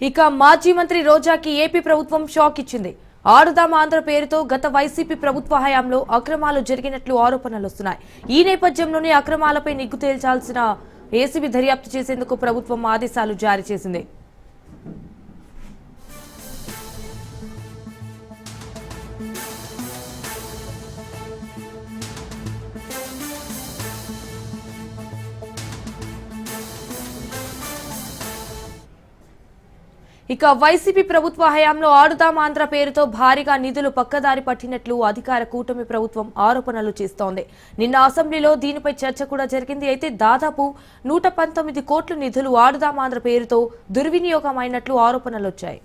ఇక మాజీ మంత్రి రోజాకి ఏపీ ప్రభుత్వం షాక్ ఇచ్చింది. ఆడుదాం ఆంధ్ర పేరుతో గత వైసీపీ ప్రభుత్వ హయాంలో అక్రమాలు జరిగినట్లు ఆరోపణలు వస్తున్నాయి. ఈ నేపథ్యంలోనే అక్రమాలపై నిగ్గు తేల్చాల్సిన ఏసీబీ దర్యాప్తు చేసేందుకు ప్రభుత్వం ఆదేశాలు జారీ చేసింది. ఇక వైసీపీ ప్రభుత్వ హయాంలో ఆడుదాం ఆంధ్ర పేరుతో భారీగా నిధులు పక్కదారి పట్టినట్లు అధికార కూటమి ప్రభుత్వం ఆరోపణలు చేస్తోంది. నిన్న అసెంబ్లీలో దీనిపై చర్చ కూడా జరిగింది. అయితే దాదాపు 119 కోట్ల నిధులు ఆడుదాం ఆంధ్ర పేరుతో దుర్వినియోగం అయినట్లు ఆరోపణలు వచ్చాయి.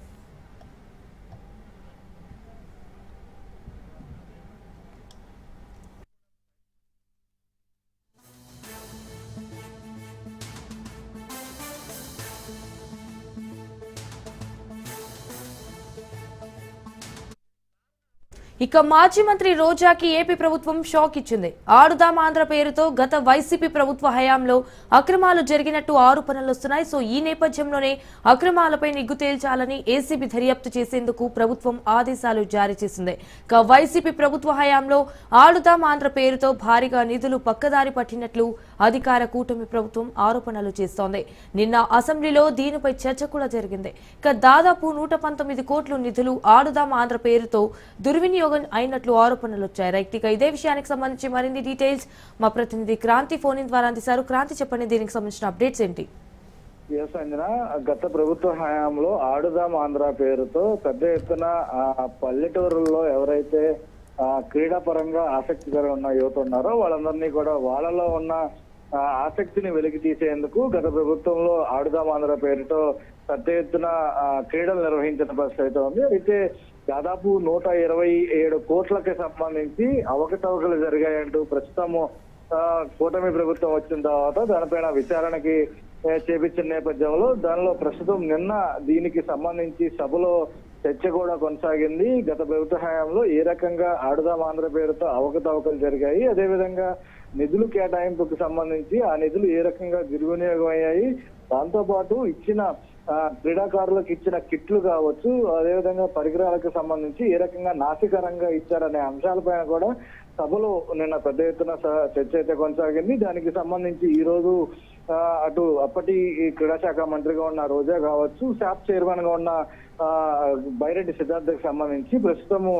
ఇక మాజీ మంత్రి రోజాకి ఏపీ ప్రభుత్వం షాక్ ఇచ్చింది. ఆడుదాం ఆంధ్ర పేరుతో గత వైసీపీ ప్రభుత్వ హయాంలో అక్రమాలు జరిగినట్టు ఆరోపణలు వస్తున్నాయి. సో ఈ నేపథ్యంలోనే అక్రమాలపై నిగ్గు తేల్చాలని ఏసీబీ దర్యాప్తు చేసేందుకు ప్రభుత్వం ఆదేశాలు జారీ చేసింది. ఇక వైసీపీ ప్రభుత్వ హయాంలో ఆడుదాం ఆంధ్ర పేరుతో భారీగా నిధులు పక్కదారి పట్టినట్లు అధికార కూటమి ప్రభుత్వం ఆరోపణలు చేస్తోంది. నిన్న అసెంబ్లీలో దీనిపై చర్చ కూడా జరిగింది. ఇక దాదాపు 119 కోట్ల నిధులు ఆడుదాం ఆంధ్ర పేరుతో దుర్వినియోగం అయినట్లు ఆరోపణలు వచ్చాయి. రైట్, ఇక ఇదే విషయానికి సంబంధించి మరిన్ని డీటెయిల్స్ మా ప్రతినిధి క్రాంతి ఫోన్ ఇన్ ద్వారా అందిస్తారు. క్రాంతి, చెప్పండి, దీనికి సంబంధించిన అప్డేట్స్ ఏంటి? అంజన, గత ప్రభుత్వ హయాంలో ఆడుదాం ఆంధ్ర పేరుతో పెద్ద ఎత్తున పల్లెటూరుల్లో ఎవరైతే క్రీడా పరంగా ఆసక్తిగా ఉన్న యువత ఉన్నారో వాళ్ళందరినీ కూడా వాళ్ళలో ఉన్న ఆసక్తిని వెలికి తీసేందుకు గత ప్రభుత్వంలో ఆడుదాం ఆంధ్ర పేరుతో పెద్ద ఎత్తున క్రీడలు నిర్వహించిన పరిస్థితి అయితే ఉంది. అయితే దాదాపు 127 కోట్లకి సంబంధించి అవకతవకలు జరిగాయంటూ ప్రస్తుతము కూటమి ప్రభుత్వం వచ్చిన తర్వాత దానిపైన విచారణకి చేపించిన నేపథ్యంలో దానిలో ప్రస్తుతం నిన్న దీనికి సంబంధించి సభలో చర్చ కూడా కొనసాగింది. గత ప్రభుత్వ హయాంలో ఏ రకంగా ఆడుదాం ఆంధ్ర పేరుతో అవకతవకలు జరిగాయి, అదేవిధంగా నిధులు కేటాయింపుకు సంబంధించి ఆ నిధులు ఏ రకంగా దుర్వినియోగం అయ్యాయి, దాంతో పాటు ఇచ్చిన క్రీడాకారులకు ఇచ్చిన కిట్లు కావచ్చు, అదేవిధంగా పరికరాలకు సంబంధించి ఏ రకంగా నాసికరంగా ఇచ్చారనే అంశాలపైన కూడా సభలో నిన్న పెద్ద ఎత్తున చర్చ అయితే కొనసాగింది. దానికి సంబంధించి ఈ రోజు అటు అప్పటి క్రీడా శాఖ మంత్రిగా ఉన్న రోజా కావచ్చు, శాప్ చైర్మన్ గా ఉన్న బైరెడ్డి సిద్ధార్థకి సంబంధించి ప్రస్తుతము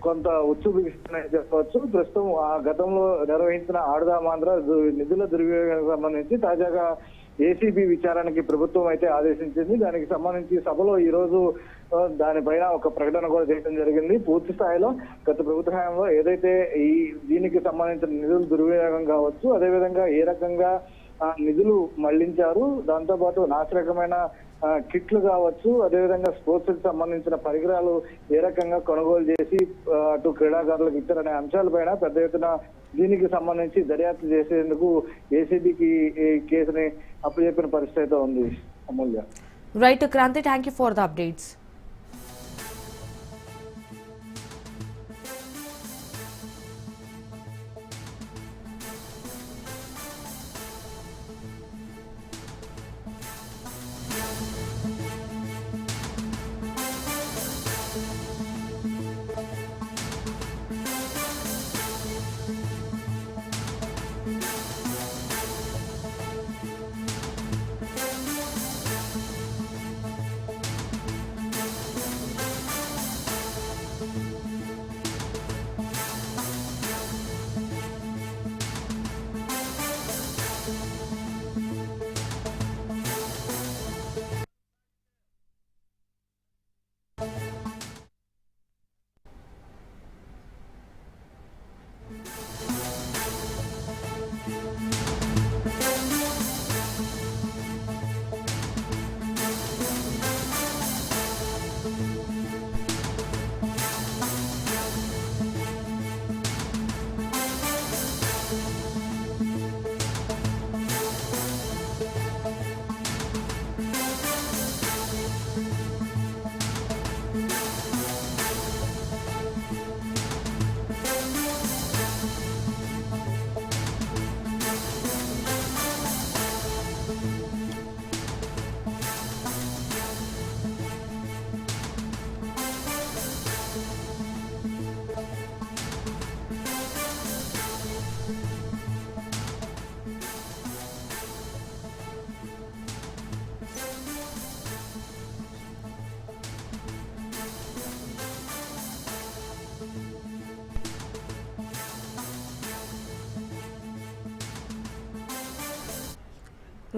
కొంత ఉచ్చు బిగిస్తున్నాయని చెప్పవచ్చు. ప్రస్తుతం ఆ గతంలో నిర్వహించిన ఆడుదాం ఆంధ్ర నిధుల దుర్వినియోగానికి సంబంధించి తాజాగా ఏసీబీ విచారణకి ప్రభుత్వం అయితే ఆదేశించింది. దానికి సంబంధించి సభలో ఈ రోజు దానిపైన ఒక ప్రకటన కూడా చేయడం జరిగింది. పూర్తి స్థాయిలో గత ప్రభుత్వ హయాంలో ఏదైతే దీనికి సంబంధించిన నిధులు దుర్వినియోగం కావచ్చు, అదేవిధంగా ఏ రకంగా నిధులు మళ్లించారు, దాంతో పాటు నాసిరకమైన కిట్లు కావచ్చు, అదేవిధంగా స్పోర్ట్స్ కి సంబంధించిన పరికరాలు ఏ రకంగా కొనుగోలు చేసి అటు క్రీడాకారులకు ఇచ్చారనే అంశాలపైన పెద్ద ఎత్తున దీనికి సంబంధించి దర్యాప్తు చేసేందుకు ఏసీబీకి కేసుని అప్పచెప్పిన పరిస్థితి ఉంది. Amulya. Right Kranti, thank you for the updates.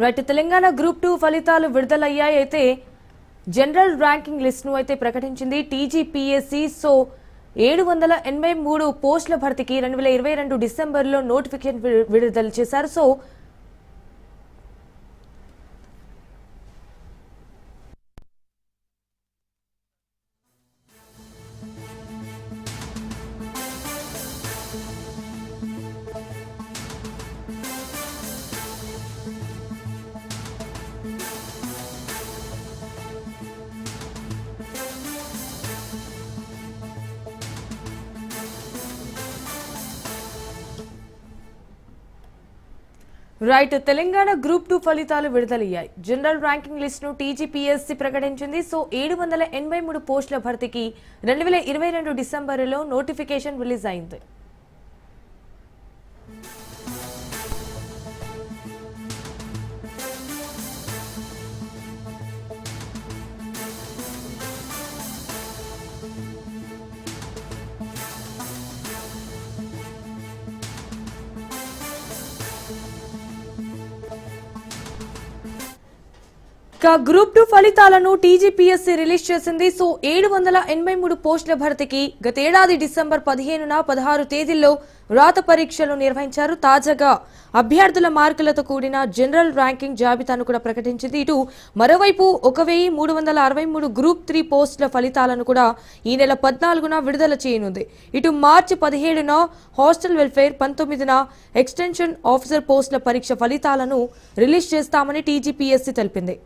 Right Telangana group 2 ఫలితాలు విడుదలయ్యాయి. అయితే జనరల్ ర్యాంకింగ్ లిస్ట్ ను అయితే ప్రకటించింది టీజీపీఎస్సీ. సో 783 పోస్టుల భర్తీకి 2022 డిసెంబర్లో నోటిఫికేషన్ విడుదల చేశారు. సో రైట్ తెలంగాణ గ్రూప్ 2 ఫలితాలు విడుదలయ్యాయి. జనరల్ ర్యాంకింగ్ లిస్ట్ ను టీజీపీఎస్సీ ప్రకటించింది. సో 783 పోస్టుల భర్తీకి 2022 డిసెంబర్లో నోటిఫికేషన్ రిలీజ్ అయింది. గ్రూప్ 2 ఫలితాలను టీజీపీఎస్సీ రిలీజ్ చేసింది. సో 783 పోస్టుల భర్తీకి గత ఏడాది డిసెంబర్ 15న 16 తేదీల్లో రాత పరీక్షలు నిర్వహించారు. తాజాగా అభ్యర్థుల మార్కులతో కూడిన జనరల్ ర్యాంకింగ్ జాబితాను కూడా ప్రకటించింది. ఇటు మరోవైపు 1363 గ్రూప్ 3 పోస్టుల ఫలితాలను కూడా ఈ నెల 14న విడుదల చేయనుంది. ఇటు మార్చి 17న హాస్టల్ వెల్ఫేర్, 19న ఎక్స్టెన్షన్ ఆఫీసర్ పోస్టుల పరీక్ష ఫలితాలను రిలీజ్ చేస్తామని టీజీపీఎస్సీ తెలిపింది.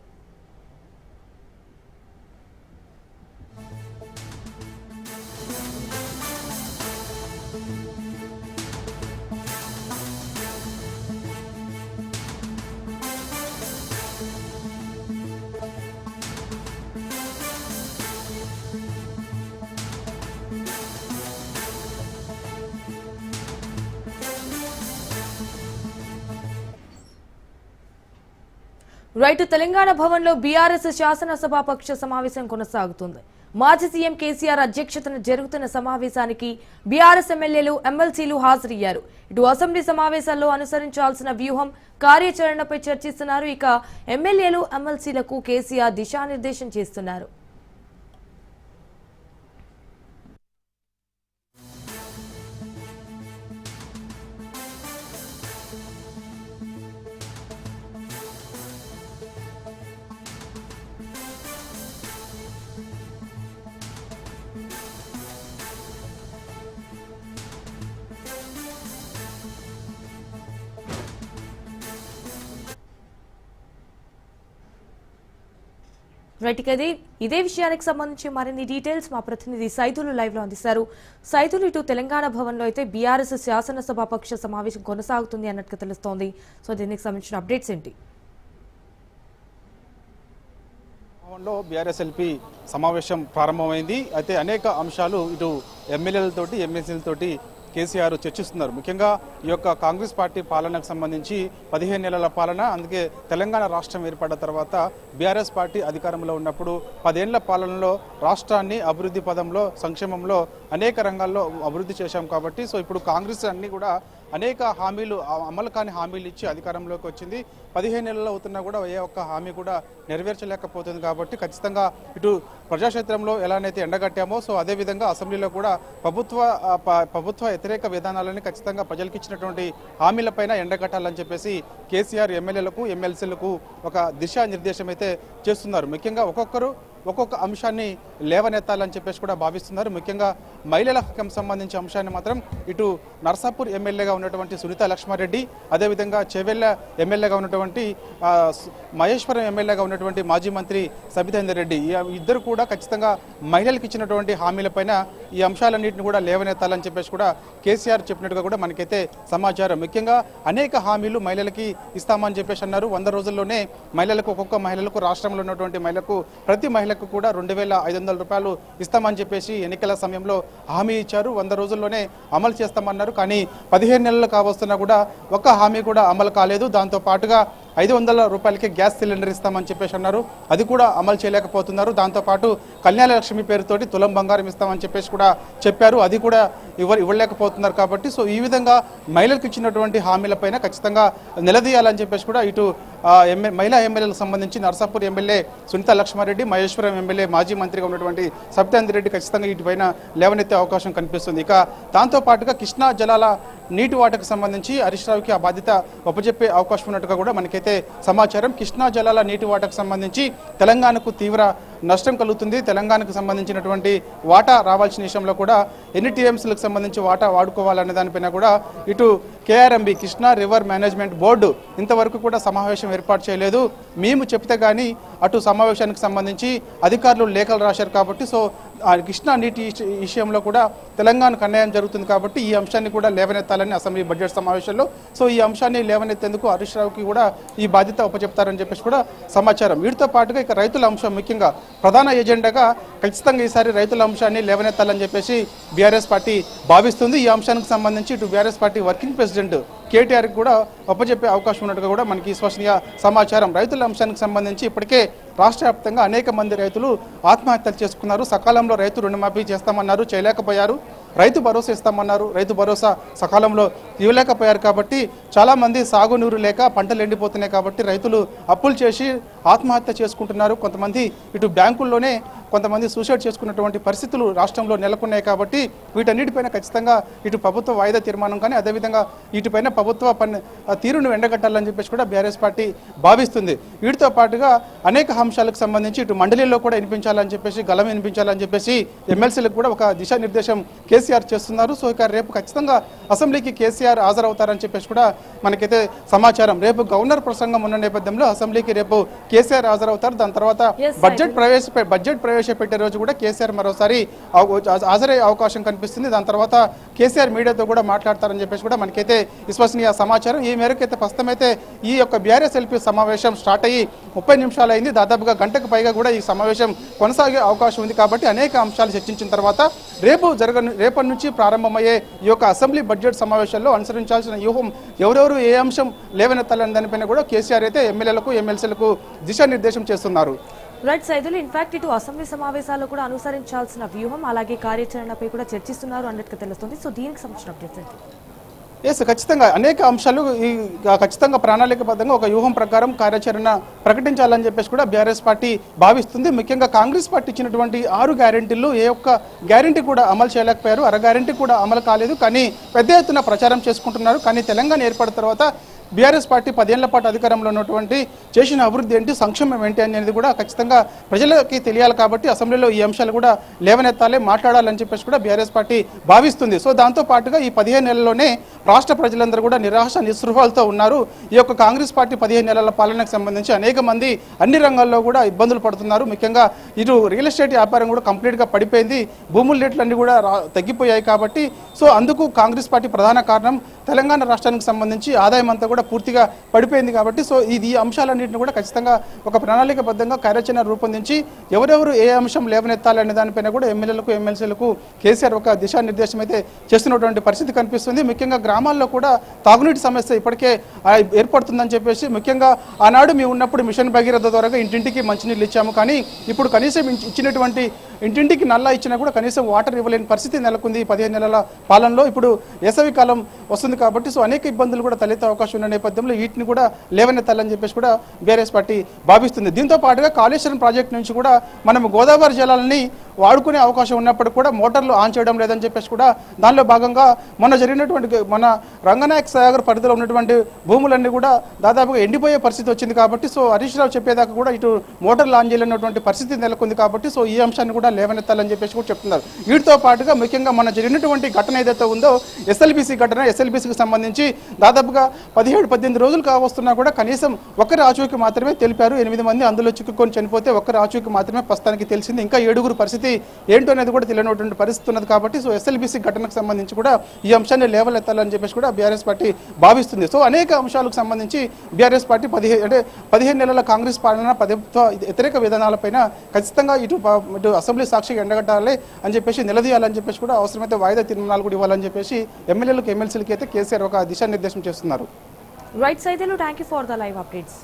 రైట్ తెలంగాణ భవన్లో బీఆర్ఎస్ శాసనసభాపక్ష సమావేశం కొనసాగుతుంది. మాజీ సీఎం కేసీఆర్ అధ్యక్షతన జరుగుతున్న సమావేశానికి బీఆర్ఎస్ ఎమ్మెల్యేలు, ఎమ్మెల్సీలు హాజరయ్యారు. ఇటు అసెంబ్లీ సమావేశాల్లో అనుసరించాల్సిన వ్యూహం, కార్యాచరణపై చర్చిస్తున్నారు. ఇక ఎమ్మెల్యేలు, ఎమ్మెల్సీలకు కేసీఆర్ దిశానిర్దేశం చేస్తున్నారు. రైట్ కది ఇదే విషయానికి సంబంధించి మరిన్ని డీటెయిల్స్ మా ప్రతినిధి సైదులు లైవ్ లో అందిస్తారు. సైదులు, ఇటు తెలంగాణ భవన్ లో అయితే బీఆర్ఎస్ శాసనసభాపక్ష సమావేశం కొనసాగుతుంది అన్నట్టుగా తెలుస్తోంది. సో దీనికి సంబంధించిన అప్డేట్స్ ఏంటి? భవన్లో బీఆర్ఎస్ఎల్పీ సమావేశం ప్రారంభమైంది. అయితే అనేక అంశాలు ఇటు ఎమ్మెల్యేలతోటి, ఎమ్మెల్సీలతోటి కేసీఆర్ చర్చిస్తున్నారు. ముఖ్యంగా ఈ యొక్క కాంగ్రెస్ పార్టీ పాలనకు సంబంధించి 15 నెలల పాలన, అందుకే తెలంగాణ రాష్ట్రం ఏర్పడ్డ తర్వాత బీఆర్ఎస్ పార్టీ అధికారంలో ఉన్నప్పుడు 10 ఏళ్ల పాలనలో రాష్ట్రాన్ని అభివృద్ధి పదంలో, సంక్షేమంలో అనేక రంగాల్లో అభివృద్ధి చేశాం కాబట్టి సో ఇప్పుడు కాంగ్రెస్ అన్ని కూడా అనేక హామీలు, అమలు కాని హామీలు ఇచ్చి అధికారంలోకి వచ్చింది. 15 నెలల్లో అవుతున్నా కూడా ఏ ఒక్క హామీ కూడా నెరవేర్చలేకపోతుంది. కాబట్టి ఖచ్చితంగా ఇటు ప్రజాక్షేత్రంలో ఎలానైతే ఎండగట్టామో సో అదేవిధంగా అసెంబ్లీలో కూడా ప్రభుత్వ వ్యతిరేక విధానాలని ఖచ్చితంగా ప్రజలకు ఇచ్చినటువంటి హామీలపైన ఎండగట్టాలని చెప్పేసి కేసీఆర్ ఎమ్మెల్యేలకు, ఎమ్మెల్సీలకు ఒక దిశానిర్దేశం అయితే చేస్తున్నారు. ముఖ్యంగా ఒక్కొక్క అంశాన్ని లేవనెత్తాలని చెప్పేసి కూడా భావిస్తున్నారు. ముఖ్యంగా మహిళలకు సంబంధించిన అంశాన్ని మాత్రం ఇటు నర్సాపూర్ ఎమ్మెల్యేగా ఉన్నటువంటి సునీత లక్ష్మారెడ్డి, అదేవిధంగా చేవెళ్ల ఎమ్మెల్యేగా ఉన్నటువంటి మహేశ్వరం ఎమ్మెల్యేగా ఉన్నటువంటి మాజీ మంత్రి సబితేందర్ రెడ్డి, ఈ ఇద్దరు కూడా ఖచ్చితంగా మహిళలకు ఇచ్చినటువంటి హామీలపైన ఈ అంశాలన్నింటినీ కూడా లేవనెత్తాలని చెప్పేసి కూడా కేసీఆర్ చెప్పినట్టుగా కూడా మనకైతే సమాచారం. ముఖ్యంగా అనేక హామీలు మహిళలకి ఇస్తామని చెప్పేసి అన్నారు. 100 రోజుల్లోనే మహిళలకు, ఒక్కొక్క మహిళలకు, రాష్ట్రంలో ఉన్నటువంటి మహిళలకు, ప్రతి మహిళకు కూడా 2500 రూపాయలు ఇస్తామని చెప్పేసి ఎన్నికల సమయంలో హామీ ఇచ్చారు. 100 రోజుల్లోనే అమలు చేస్తామన్నారు. కానీ 15 నెలలు కావస్తున్నా కూడా ఒక్క హామీ కూడా అమలు కాలేదు. దాంతో పాటుగా 500 రూపాయలకే గ్యాస్ సిలిండర్ ఇస్తామని చెప్పేసి అన్నారు. అది కూడా అమలు చేయలేకపోతున్నారు. దాంతోపాటు కళ్యాణ లక్ష్మి పేరుతోటి తులం బంగారం ఇస్తామని చెప్పేసి కూడా చెప్పారు. అది కూడా ఇవ్వలేకపోతున్నారు. కాబట్టి సో ఈ విధంగా మహిళలకు ఇచ్చినటువంటి హామీలపైన ఖచ్చితంగా నిలదీయాలని చెప్పేసి కూడా ఇటు మహిళా ఎమ్మెల్యేలకు సంబంధించి నర్సాపూర్ ఎమ్మెల్యే సునీత లక్ష్మారెడ్డి, మహేశ్వరం ఎమ్మెల్యే మాజీ మంత్రిగా ఉన్నటువంటి సబితాంద్రి రెడ్డి ఖచ్చితంగా వీటిపైన లేవనెత్తే అవకాశం కనిపిస్తుంది. ఇక దాంతోపాటుగా కృష్ణా జలాల నీటి వాటకు సంబంధించి హరీష్ రావుకి ఆ బాధ్యత ఒప్పజెప్పే అవకాశం ఉన్నట్టుగా కూడా మనకైతే సమాచారం. కృష్ణా జలాల నీటి వాటకు సంబంధించి తెలంగాణకు తీవ్ర నష్టం కలుగుతుంది. తెలంగాణకు సంబంధించినటువంటి వాటా రావాల్సిన విషయంలో కూడా ఎన్ని టీఎంసీలకు సంబంధించి వాటా వాడుకోవాలనే దానిపైన కూడా ఇటు KRMB Krishna river management board ఇంతవరకు కూడా సమావేశం ఏర్పాటు చేయలేదు. మేము చెప్తే కానీ అటు సమావేశానికి సంబంధించి అధికారులు లేఖలు రాశారు. కాబట్టి సో కృష్ణా నీటి విషయంలో కూడా తెలంగాణకు అన్యాయం జరుగుతుంది. కాబట్టి ఈ అంశాన్ని కూడా లేవనెత్తాలని అసెంబ్లీ బడ్జెట్ సమావేశంలో సో ఈ అంశాన్ని లేవనెత్తేందుకు హరీష్ రావుకి కూడా ఈ బాధ్యత ఉపచెప్తారని చెప్పేసి కూడా సమాచారం. వీటితో పాటుగా ఇక రైతుల అంశం ముఖ్యంగా ప్రధాన ఎజెండాగా ఖచ్చితంగా ఈసారి రైతుల అంశాన్ని లేవనెత్తాలని చెప్పేసి బీఆర్ఎస్ పార్టీ భావిస్తుంది. ఈ అంశానికి సంబంధించి ఇటు బీఆర్ఎస్ పార్టీ వర్కింగ్ ప్రెసిడెంట్ కేటీఆర్కి కూడా ఒప్పచెప్పే అవకాశం ఉన్నట్టుగా కూడా మనకి స్పష్టంగా సమాచారం. రైతుల అంశానికి సంబంధించి ఇప్పటికే రాష్ట్ర వ్యాప్తంగా అనేక మంది రైతులు ఆత్మహత్యలు చేసుకున్నారు. సకాలంలో రైతు రుణమాఫీ చేస్తామన్నారు, చేయలేకపోయారు. రైతు భరోసా ఇస్తామన్నారు, రైతు భరోసా సకాలంలో ఇవ్వలేకపోయారు. కాబట్టి చాలామంది సాగునీరు లేక పంటలు ఎండిపోతున్నాయి. కాబట్టి రైతులు అప్పులు చేసి ఆత్మహత్య చేసుకుంటున్నారు. కొంతమంది ఇటు బ్యాంకుల్లోనే కొంతమంది సూసైడ్ చేసుకున్నటువంటి పరిస్థితులు రాష్ట్రంలో నెలకొన్నాయి. కాబట్టి వీటన్నిటిపైన ఖచ్చితంగా ఇటు ప్రభుత్వ వాయిదా తీర్మానం కానీ అదేవిధంగా వీటిపైన ప్రభుత్వ తీరును ఎండగట్టాలని చెప్పేసి కూడా బీఆర్ఎస్ పార్టీ భావిస్తుంది. వీటితో పాటుగా అనేక అంశాలకు సంబంధించి ఇటు మండలిలో కూడా వినిపించాలని చెప్పేసి గలం వినిపించాలని చెప్పేసి ఎమ్మెల్సీలకు కూడా ఒక దిశానిర్దేశం కేసీఆర్ చేస్తున్నారు. సో ఇక రేపు ఖచ్చితంగా అసెంబ్లీకి కేసీఆర్ హాజరవుతారని చెప్పేసి కూడా మనకైతే సమాచారం. రేపు గవర్నర్ ప్రసంగం ఉన్న నేపథ్యంలో అసెంబ్లీకి రేపు కేసీఆర్ హాజరవుతారు. దాని తర్వాత బడ్జెట్ ప్రవేశపెట్టే రోజు కూడా కేసీఆర్ మరోసారి హాజరయ్యే అవకాశం కనిపిస్తుంది. దాని తర్వాత కేసీఆర్ మీడియాతో కూడా మాట్లాడతారని చెప్పేసి కూడా మనకైతే విశ్వసనీయ సమాచారం. ఈ మేరకు అయితే ప్రస్తుతమైతే ఈ యొక్క బీఆర్ఎస్ ఎల్పీ సమావేశం స్టార్ట్ అయ్యి 30 నిమిషాలు అయింది. దాదాపుగా గంటకు పైగా కూడా ఈ సమావేశం కొనసాగే అవకాశం ఉంది. కాబట్టి అనేక అంశాలు చర్చించిన తర్వాత రేపటి నుంచి ప్రారంభమయ్యే ఈ యొక్క అసెంబ్లీ బడ్జెట్ సమావేశాల్లో అనుసరించాల్సిన వ్యూహం ఎవరెవరు ఏ అంశం లేవనెత్తాలని దానిపైన కూడా కేసీఆర్ అయితే ఎమ్మెల్యేలకు ఎమ్మెల్సీలకు దిశానిర్దేశం చేస్తున్నారు. రైట్ సైదులు, ఇన్ఫాక్ట్ ఇటు అసెంబ్లీ సమావేశాల్లో కూడా అనుసరించాల్సిన వ్యూహం అలాగే కార్యాచరణపై కూడా చర్చిస్తున్నారు అన్నట్టుగా తెలుస్తుంది. సో దీనికి సంబంధించిన అప్డేట్స్ ఖచ్చితంగా అనేక అంశాలు ఖచ్చితంగా ప్రణాళికబద్ధంగా ఒక వ్యూహం ప్రకారం కార్యాచరణ ప్రకటించాలని చెప్పేసి కూడా బీఆర్ఎస్ పార్టీ భావిస్తుంది. ముఖ్యంగా కాంగ్రెస్ పార్టీ ఇచ్చినటువంటి 6 గ్యారెంటీలు ఏ ఒక్క గ్యారెంటీ కూడా అమలు చేయలేకపోయారు. అర గ్యారెంటీ కూడా అమలు కాలేదు. కానీ పెద్ద ఎత్తున ప్రచారం చేసుకుంటున్నారు. కానీ తెలంగాణ ఏర్పడిన తర్వాత బీఆర్ఎస్ పార్టీ 10 ఏళ్ల పాటు అధికారంలో ఉన్నటువంటి చేసిన అభివృద్ధి ఏంటి, సంక్షేమం ఏంటి అనేది కూడా ఖచ్చితంగా ప్రజలకి తెలియాలి. కాబట్టి అసెంబ్లీలో ఈ అంశాలు కూడా లేవనెత్తాలి, మాట్లాడాలని చెప్పేసి కూడా బీఆర్ఎస్ పార్టీ భావిస్తుంది. సో దాంతో పాటుగా ఈ 15 నెలల్లోనే రాష్ట్ర ప్రజలందరూ కూడా నిరాశ నిస్పృహలతో ఉన్నారు. ఈ యొక్క కాంగ్రెస్ పార్టీ 15 నెలల పాలనకు సంబంధించి అనేక మంది అన్ని రంగాల్లో కూడా ఇబ్బందులు పడుతున్నారు. ముఖ్యంగా ఇటు రియల్ ఎస్టేట్ వ్యాపారం కూడా కంప్లీట్గా పడిపోయింది. భూముల రేట్లన్నీ కూడా తగ్గిపోయాయి. కాబట్టి సో అందుకు కాంగ్రెస్ పార్టీ ప్రధాన కారణం. తెలంగాణ రాష్ట్రానికి సంబంధించి ఆదాయం అంతా కూడా పూర్తిగా పడిపోయింది. కాబట్టి సో ఈ అంశాలన్నింటినీ కూడా ఖచ్చితంగా ఒక ప్రణాళికబద్ధంగా కార్యాచరణ రూపొందించి ఎవరెవరు ఏ అంశం లేవనెత్తాలనే దానిపైన కూడా ఎమ్మెల్యేలకు ఎమ్మెల్సీలకు కేసీఆర్ ఒక దిశానిర్దేశం అయితే చేస్తున్నటువంటి పరిస్థితి కనిపిస్తుంది. ముఖ్యంగా గ్రామాల్లో కూడా తాగునీటి సమస్య ఇప్పటికే ఏర్పడుతుందని చెప్పేసి ముఖ్యంగా ఆనాడు మేము ఉన్నప్పుడు మిషన్ భగీరథ ద్వారా ఇంటింటికి మంచినీళ్ళు ఇచ్చాము. కానీ ఇప్పుడు కనీసం ఇచ్చినటువంటి ఇంటింటికి నల్లా ఇచ్చినా కూడా కనీసం వాటర్ ఇవ్వలేని పరిస్థితి నెలకొంది 15 నెలల పాలనలో. ఇప్పుడు వేసవి కాలం వస్తుంది కాబట్టి సో అనేక ఇబ్బందులు కూడా తలెత్తే అవకాశం ఉన్న నేపథ్యంలో వీటిని కూడా లేవనెత్తాలని చెప్పేసి కూడా బీఆర్ఎస్ పార్టీ భావిస్తుంది. దీంతో పాటుగా కాళేశ్వరం ప్రాజెక్టు నుంచి కూడా మనం గోదావరి జలాలని వాడుకునే అవకాశం ఉన్నప్పుడు కూడా మోటార్లు ఆన్ చేయడం లేదని చెప్పేసి కూడా దానిలో భాగంగా మన రంగనాయక సాగర్ పరిధిలో ఉన్నటువంటి భూములన్నీ కూడా దాదాపుగా ఎండిపోయే పరిస్థితి వచ్చింది. కాబట్టి సో హరీష్ రావు చెప్పేదాకా కూడా ఇటు మోటార్లు ఆన్ చేయలేనటువంటి పరిస్థితి నెలకొంది. కాబట్టి సో ఈ అంశాన్ని కూడా లేవనెత్తాలని చెప్పేసి కూడా చెప్తున్నారు. వీటితో పాటుగా ముఖ్యంగా మన జరిగినటువంటి ఘటన ఏదైతే ఉందో ఎస్ఎల్బీసీ ఘటన, ఎస్ఎల్బీసీకి సంబంధించి దాదాపుగా 17-18 రోజులు కావస్తున్నా కూడా కనీసం ఒక్కరి ఆచూకీ మాత్రమే తెలిపారు. 8 మంది అందులో చిక్కుకొని చనిపోతే ఒక్కరి ఆచూకీ మాత్రమే ప్రస్తుతానికి తెలిసింది. ఇంకా 7 పరిస్థితి ఏంటో అనేది కూడా తెలియనటువంటి పరిస్థితి ఉన్నది. కాబట్టి సో ఎస్ఎల్బీసీ ఘటనకు సంబంధించి కూడా ఈ అంశాన్ని లేవనెత్తాలని చెప్పేసి కూడా బీఆర్ఎస్ పార్టీ భావిస్తుంది. సో అనేక అంశాలకు సంబంధించి బీఆర్ఎస్ పార్టీ 15 నెలల కాంగ్రెస్ పాలన ప్రభుత్వ వ్యతిరేక విధానాలపైన ఖచ్చితంగా ఇటు అసెంబ్లీ సాక్షిగా ఎండగట్టాలి అని చెప్పేసి నిలదీయాలని చెప్పేసి కూడా అవసరమైతే వాయిదా తీర్మానాలు కూడా ఇవ్వాలని చెప్పేసి ఎమ్మెల్యేలకు ఎమ్మెల్సీలకి అయితే కేసీఆర్ ఒక దిశానిర్దేశం చేస్తున్నారు. Right Saitelu, thank you for the live updates.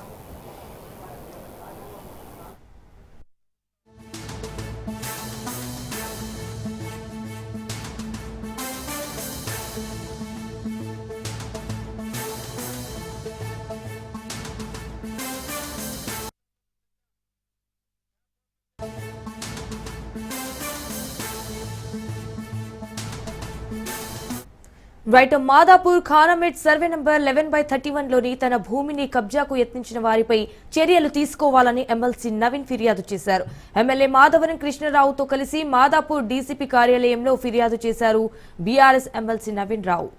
Right, Madhapur Khanamet survey number 11/31లోని తన భూమిని కబ్జాకు యత్నించిన వారిపై చర్యలు తీసుకోవాలని ఎమ్మెల్సీ నవీన్ ఫిర్యాదు చేశారు. ఎమ్మెల్యే మాధవరం కృష్ణరావుతో కలిసి మాదాపూర్ డీసీపీ కార్యాలయంలో ఫిర్యాదు చేశారు బీఆర్ఎస్ ఎమ్మెల్సీ నవీన్ రావు.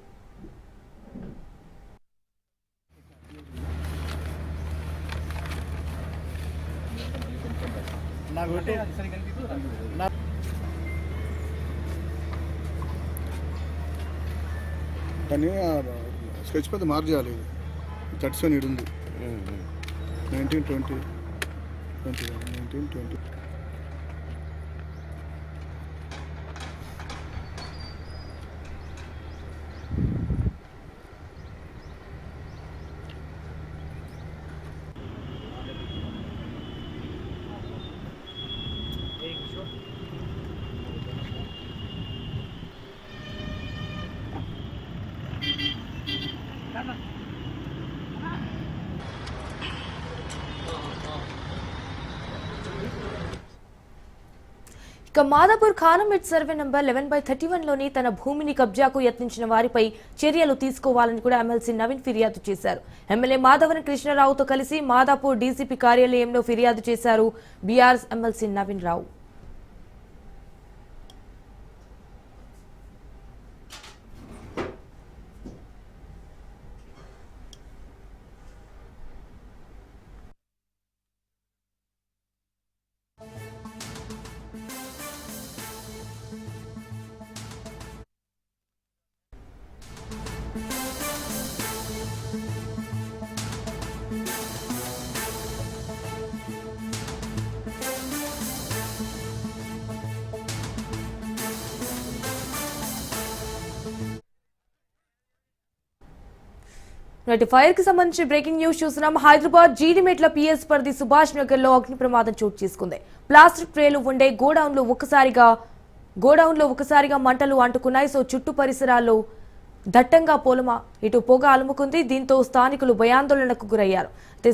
కానీ స్కెచ్ పెద్ద మార్క్ చేయాలి. 37 ఇడు ఉంది. 1920 1920. ఇక మాదాపూర్ ఖానామేట్ సర్వే నంబర్ 11/31లోని తన భూమిని కబ్జాకు యత్నించిన వారిపై చర్యలు తీసుకోవాలని కూడా ఎమ్మెల్సీ నవీన్ ఫిర్యాదు చేశారు. ఎమ్మెల్యే మాధవరం కృష్ణరావుతో కలిసి మాదాపూర్ డీసీపీ కార్యాలయంలో ఫిర్యాదు చేశారు బీఆర్ఎస్ ఎమ్మెల్సీ నవీన్ రావు. ఫైర్ కి సంబంధించి బ్రేకింగ్ న్యూస్ చూస్తున్నాం. హైదరాబాద్ జీడిమెట్ల పిఎస్ పరిధి సుభాష్ నగర్ లో అగ్ని ప్రమాదం చోటు చేసుకుంది. ప్లాస్టిక్ ట్రేలు ఉండే గోడౌన్ లో ఒకసారిగా మంటలు అంటుకున్నాయి. సో చుట్టూ పరిసరాల్లో దట్టంగా ఇటు పొగ అలుముకుంది. దీంతో స్థానికులు భయాందోళనకు గురయ్యారు.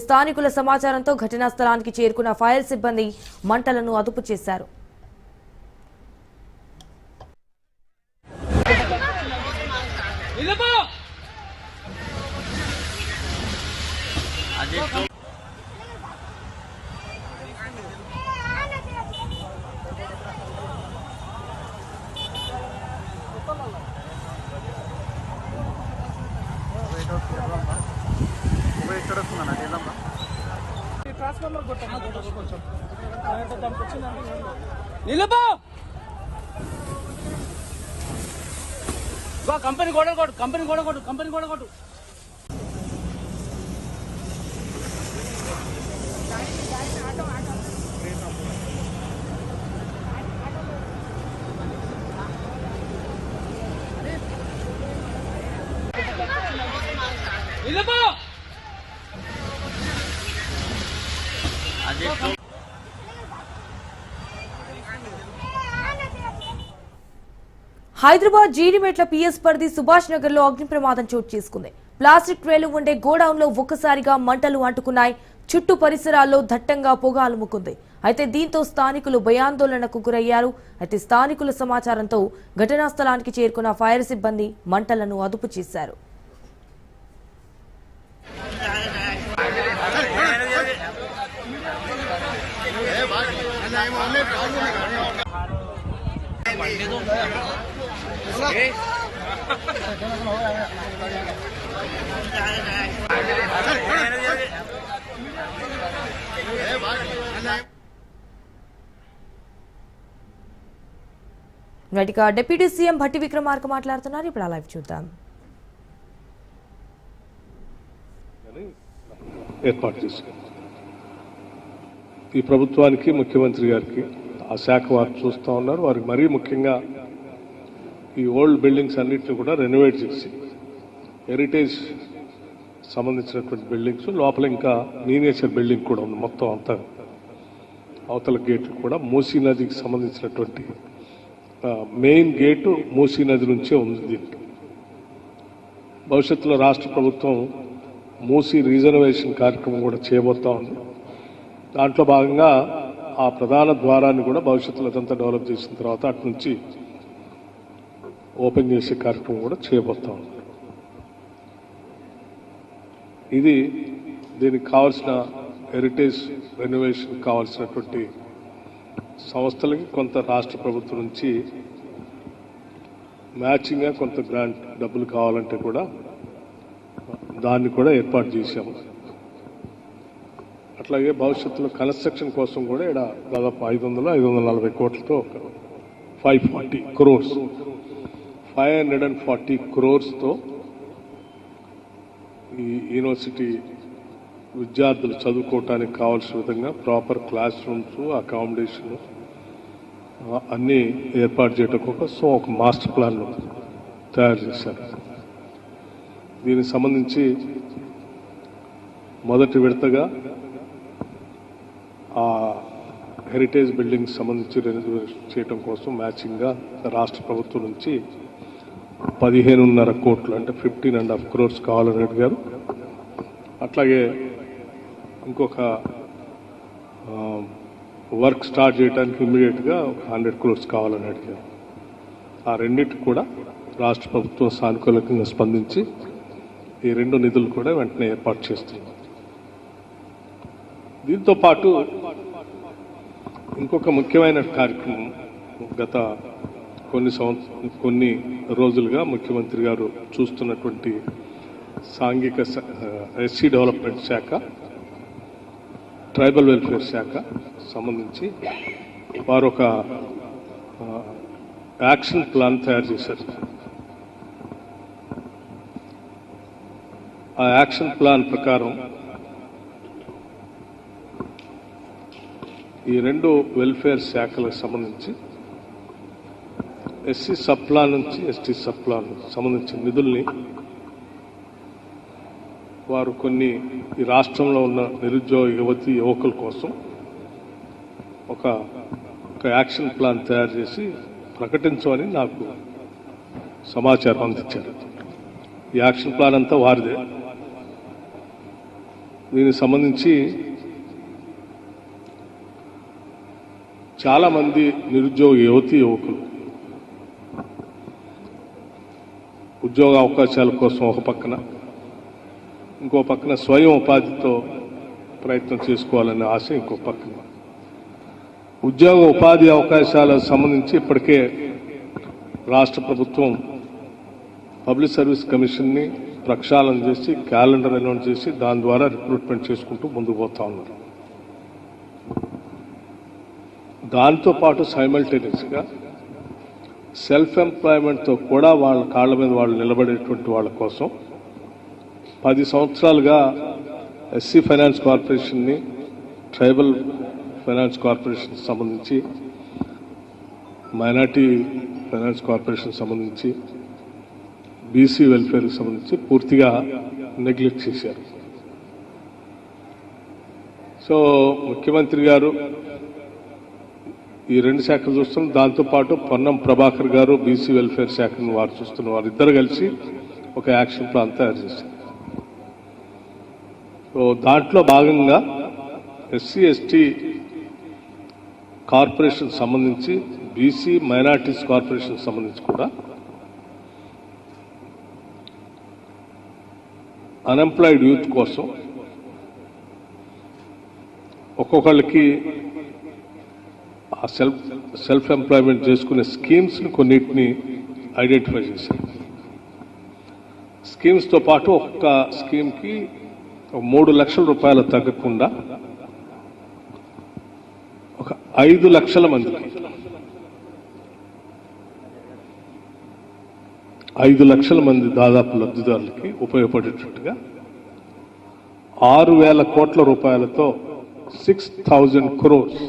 స్థానికుల సమాచారంతో ఘటనా స్థలానికి చేరుకున్న ఫైర్ సిబ్బంది మంటలను అదుపు చేశారు. కంపెనీ కొడగొట్టు హైదరాబాద్ జీడిమెట్ల పిఎస్ పరిధి సుభాష్ నగర్ లో అగ్ని ప్రమాదం చోటు చేసుకుంది. ప్లాస్టిక్ ట్రేలు ఉండే గోడౌన్ లో ఒక్కసారిగా మంటలు అంటుకున్నాయి. చుట్టూ పరిసరాల్లో దట్టంగా పొగ అలుముకుంది. అయితే దీంతో స్థానికులు భయాందోళనకు గురయ్యారు. అయితే స్థానికుల సమాచారంతో ఘటనా స్థలానికి చేరుకున్న ఫైర్ సిబ్బంది మంటలను అదుపు చేశారు. డిప్యూటీ సీఎం భట్టి విక్రమార్క మాట్లాడుతున్నారు. ఇప్పుడు లైవ్ చూద్దాం. ఏర్పాటు చేసుకుంది ఈ ప్రభుత్వానికి, ముఖ్యమంత్రి గారికి ఆ శాఖ వారు చూస్తూ ఉన్నారు. వారికి మరీ ముఖ్యంగా ఈ ఓల్డ్ బిల్డింగ్స్ అన్నింటినీ కూడా రెనోవేట్ చేసి హెరిటేజ్ సంబంధించినటువంటి బిల్డింగ్స్, లోపల ఇంకా మీనియేచర్ బిల్డింగ్ కూడా ఉంది. మొత్తం అంతా అవతల గేట్లు కూడా మూసీ నదికి సంబంధించినటువంటి మెయిన్ గేటు మూసీ నది నుంచే ఉంది. దీనికి భవిష్యత్తులో రాష్ట్ర ప్రభుత్వం మూసీ రీజర్వేషన్ కార్యక్రమం కూడా చేయబోతా ఉంది. దాంట్లో భాగంగా ఆ ప్రధాన ద్వారాన్ని కూడా భవిష్యత్తులో అదంతా డెవలప్ చేసిన తర్వాత అటు నుంచి ఓపెన్ చేసే కార్యక్రమం కూడా చేయబోతా ఉంది. ఇది దీనికి కావాల్సిన హెరిటేజ్ రెనోవేషన్ కావాల్సినటువంటి సంస్థలకి కొంత రాష్ట్ర ప్రభుత్వం నుంచి మ్యాచింగ్గా కొంత గ్రాంట్ డబ్బులు కావాలంటే కూడా దాన్ని కూడా ఏర్పాటు చేశాము. అట్లాగే భవిష్యత్తులో కన్స్ట్రక్షన్ కోసం కూడా ఇక్కడ దాదాపు 540 కోట్లతో 540 crores 540 crores-తో ఈ యూనివర్సిటీ విద్యార్థులు చదువుకోవటానికి కావాల్సిన విధంగా ప్రాపర్ క్లాస్ రూమ్స్, అకామిడేషన్ అన్నీ ఏర్పాటు చేయడం కోసం ఒక మాస్టర్ ప్లాన్ తయారు చేశారు. దీనికి సంబంధించి మొదటి విడతగా ఆ హెరిటేజ్ బిల్డింగ్ సంబంధించి రెనోవేషన్ చేయడం కోసం మ్యాచింగ్గా రాష్ట్ర ప్రభుత్వం నుంచి 15.5 కోట్లు అంటే 15.5 crores కావాలని అడిగారు. అట్లాగే ఇంకొక వర్క్ స్టార్ట్ చేయడానికి ఇమ్మీడియట్గా 100 crores కావాలని అడిగారు. ఆ రెండింటికి కూడా రాష్ట్ర ప్రభుత్వం సానుకూలంగా స్పందించి ఈ 2 నిధులు కూడా వెంటనే ఏర్పాటు చేస్తుంది. దీంతో పాటు ఇంకొక ముఖ్యమైన కార్యక్రమం గత కొన్ని రోజులుగా ముఖ్యమంత్రి గారు చూస్తున్నటువంటి సాంఘిక ఎస్సీ డెవలప్మెంట్ శాఖ, ట్రైబల్ వెల్ఫేర్ శాఖ సంబంధించి వారు ఒక యాక్షన్ ప్లాన్ తయారు చేశారు. ఆ యాక్షన్ ప్లాన్ ప్రకారం ఈ 2 వెల్ఫేర్ శాఖలకు సంబంధించి ఎస్సీ సబ్ ప్లాన్ నుంచి ఎస్టీ సబ్ ప్లాన్ సంబంధించిన నిధుల్ని వారు కొన్ని ఈ రాష్ట్రంలో ఉన్న నిరుద్యోగ యువతి యువకుల కోసం ఒక యాక్షన్ ప్లాన్ తయారు చేసి ప్రకటించమని నాకు సమాచారం అందించారు. ఈ యాక్షన్ ప్లాన్ అంతా వారిదే. దీనికి సంబంధించి చాలా మంది నిరుద్యోగ యువతి యువకులు ఉద్యోగ అవకాశాల కోసం ఒక పక్కన, ఇంకో పక్కన స్వయం ఉపాధితో ప్రయత్నం చేసుకోవాలనే ఆశ ఇంకో పక్కన. ఉద్యోగ ఉపాధి అవకాశాలకు సంబంధించి ఇప్పటికే రాష్ట్ర ప్రభుత్వం పబ్లిక్ సర్వీస్ కమిషన్ని ప్రక్షాళన చేసి క్యాలెండర్ అనౌన్స్ చేసి దాని ద్వారా రిక్రూట్మెంట్ చేసుకుంటూ ముందుకు పోతా ఉన్నారు. దాంతో పాటు సైమల్టేనియస్గా సెల్ఫ్ ఎంప్లాయ్మెంట్తో కూడా వాళ్ళ కాళ్ళ మీద వాళ్ళు నిలబడేటువంటి వాళ్ళ కోసం 10 సంవత్సరాలుగా ఎస్సీ ఫైనాన్స్ కార్పొరేషన్ని, ట్రైబల్ ఫైనాన్స్ కార్పొరేషన్ సంబంధించి, మైనార్టీ ఫైనాన్స్ కార్పొరేషన్ సంబంధించి, బీసీ వెల్ఫేర్కి సంబంధించి పూర్తిగా నెగ్లెక్ట్ చేశారు. సో ముఖ్యమంత్రి గారు ఈ 2 శాఖలు చూస్తున్నారు. దాంతోపాటు పొన్నం ప్రభాకర్ గారు బీసీ వెల్ఫేర్ శాఖను వారు చూస్తున్నారు. వారిద్దరు కలిసి ఒక యాక్షన్ ప్లాన్ తయారు చేశారు. సో దాంట్లో భాగంగా ఎస్సీ ఎస్టీ కార్పొరేషన్ సంబంధించి, బీసీ మైనార్టీస్ కార్పొరేషన్ సంబంధించి కూడా అన్ఎంప్లాయిడ్ యూత్ కోసం ఒక్కొక్కళ్ళకి ఆ సెల్ఫ్ ఎంప్లాయ్మెంట్ చేసుకునే స్కీమ్స్ని కొన్నిటిని ఐడెంటిఫై చేశారు. స్కీమ్స్తో పాటు ఒక్క స్కీమ్కి 3 లక్షల రూపాయలు తగ్గకుండా ఒక 5 లక్షల మందికి 5 లక్షల మంది దాదాపు లబ్ధిదారులకి ఉపయోగపడేటట్టుగా 6,000 కోట్ల రూపాయలతో 6,000 crores